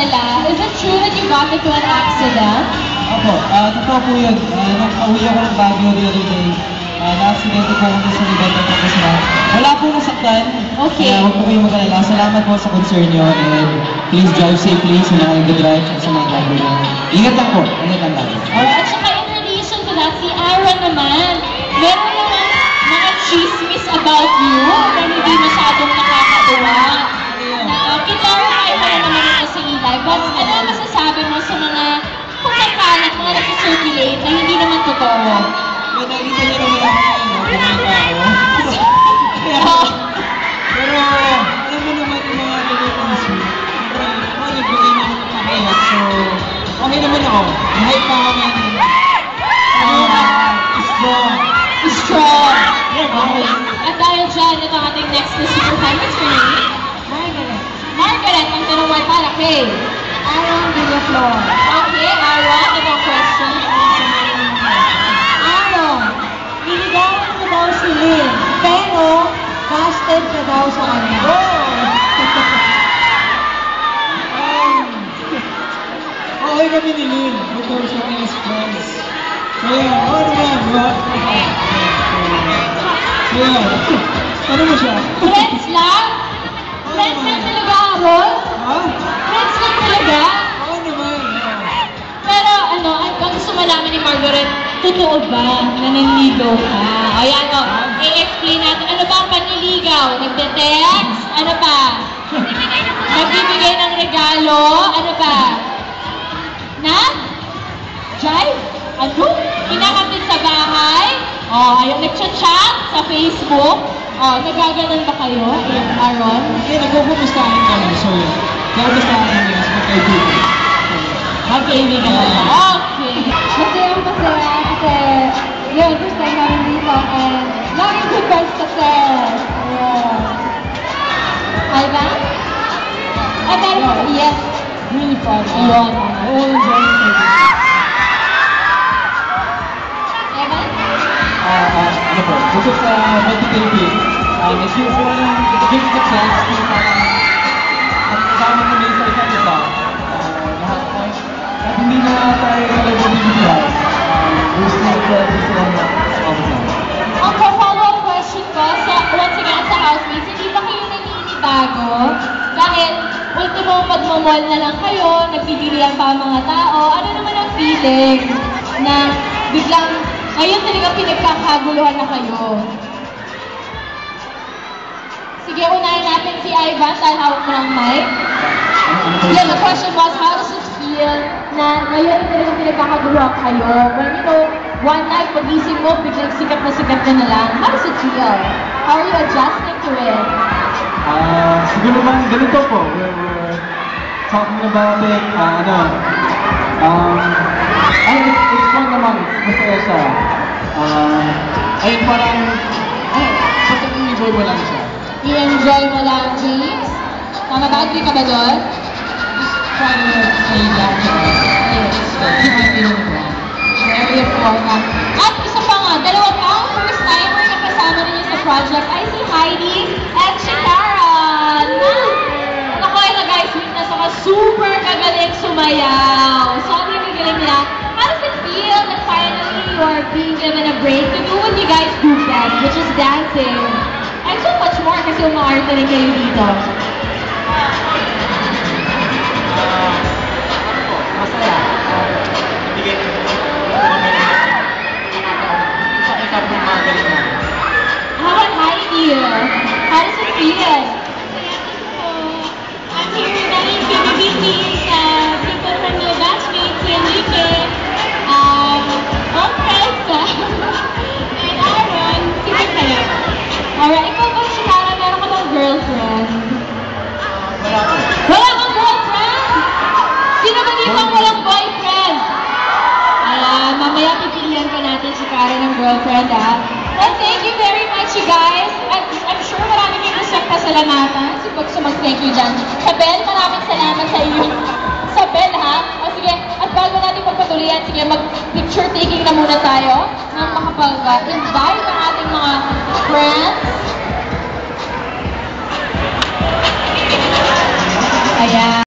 Manila. Is it true that you got into an accident? Opo, totoo po yun. Nung pauwi ako ng Baguio the other day, na-accidente po kami sa event ng professional. Wala po nasaktan. Okay. Huwag po kayong mag-alala. Salamat po sa concern nyo. And please drive safely sa mga nag-drive at sa mga driver nyo. Ingat lang po. Ingat lang tayo. Alright, at saka in relation to that, si Aaron naman, meron naman mga chismis about you na hindi masyadong nakakatuwa. Kinarify mo na naman ito sa Eli, but ano ang masasabi mo sa mga kumakalat, mga nag-circulate na hindi naman totoo? Pero nakikita niyo naman ako ngayon, kumita ako. Pero, alam mo naman yung mga ganito na sweet. Pero, ako nagbigay na ako kakayat. So, okay naman ako. Hype pa ako ngayon. Strong. Strong. Okay. At dahil dyan, ito ang ating next na super fan. What's your name? Margaret. Margaret, ang tanong ay para kay Aaron Villaflor. Okay, Aaron, ito ang question. Aaron, niligawan mo daw si Lynn, pero casted ka daw sa kanya. Okay kami ni Lynn. Because kami as friends. So yeah, ano naman, di ba? So yeah, ano mo siya? Friends lang? Friends lang talaga, Aaron? Ha? Friends lang talaga? Oo naman. Pero ano, ang gusto malaman ni Margaret, totoo ba na nanligaw ka? O yan o, i-explain natin. Ano ba ang panliligaw? Nagde-text? Ano pa? Nagbibigay ng regalo? Ano pa? Na? Jive? Ano? Pinakapit sa bahay? O, ayun, nagchat-chat sa Facebook? O, nagaganon ba kayo, Aaron? Eh, nagpupumustahin kami. So yeah, nagpupustahin kami as magkaibigan. Magkaibigan ka ba? Okay. Masayang masaya kasi yun, first time namin dito and laging good vibes kasi. Ivan? Ay, meron ko. Yes. Really fun. Ayun. Oo, enjoy it. Evan? Ano po, bukod sa multi-taping, as usual, it gives the chance to kasama kami sa isa't isa. Lahat ay, at hindi na tayo nag-bibigyan. Gusto na ito sila na Ang follow-up question ko, once again sa housemates, hindi ba kayo naninibago? Dahil, ultimo magmamall na lang kayo, nagpipilian pa ang mga tao, ano naman ang feeling na biglang, ngayon talaga pinagkakaguluhan na kayo? Sige, unahin natin si Ivan dahil hawak mo ng mic. Yeah, the question was, how does it feel na ngayon talagang pinagkakaguluhan kayo? When you know, one night, pag-isip mo, biglang sikat ka na lang. How does it feel? How are you adjusting to it? Siguro naman ganito po, we're talking about it, it's fun naman, masaya siya. Ayun parang, basta enjoy mo lang siya. I-enjoy mo lang, James? Tama ba? Agree ka ba doon? Trying to say that, Yes. keep my feeling wrong. Very important. At isa pa nga, dalawa pa ang first timer na kasama ninyo sa project ay si Heidi at si Karen. Naku, ito guys, witness ako, super kagaling sumayaw. Sobrang kagaling nila. How does it feel that finally you are being given a break to do what you guys do best, which is dancing? And so much more kasi umaarte rin kayo dito. Masaya. Ibigay ko isa po mga galing na. How about Heidi? How does it feel? I'm here thanking PBB teams, people from the batchmates, Enrique, all friends, and Aaron, super saya. Alright, ikaw ba si Kara, meron ka bang girlfriend? Wala po. Wala kang girlfriend? Sino ba dito ang walang boyfriend? Mamaya pipilihan pa natin si Kara ng girlfriend, ha? Well, thank you very much, you guys. At I'm sure marami kayong gustong pasalamatan. Sa mag-thank you dyan. Sabel, maraming salamat sa iyo. Sabel, ha? O sige, at bago natin pagpatuloyan, sige, mag-picture taking na muna tayo nang makapag-invite ang ating mga friends. Ayan.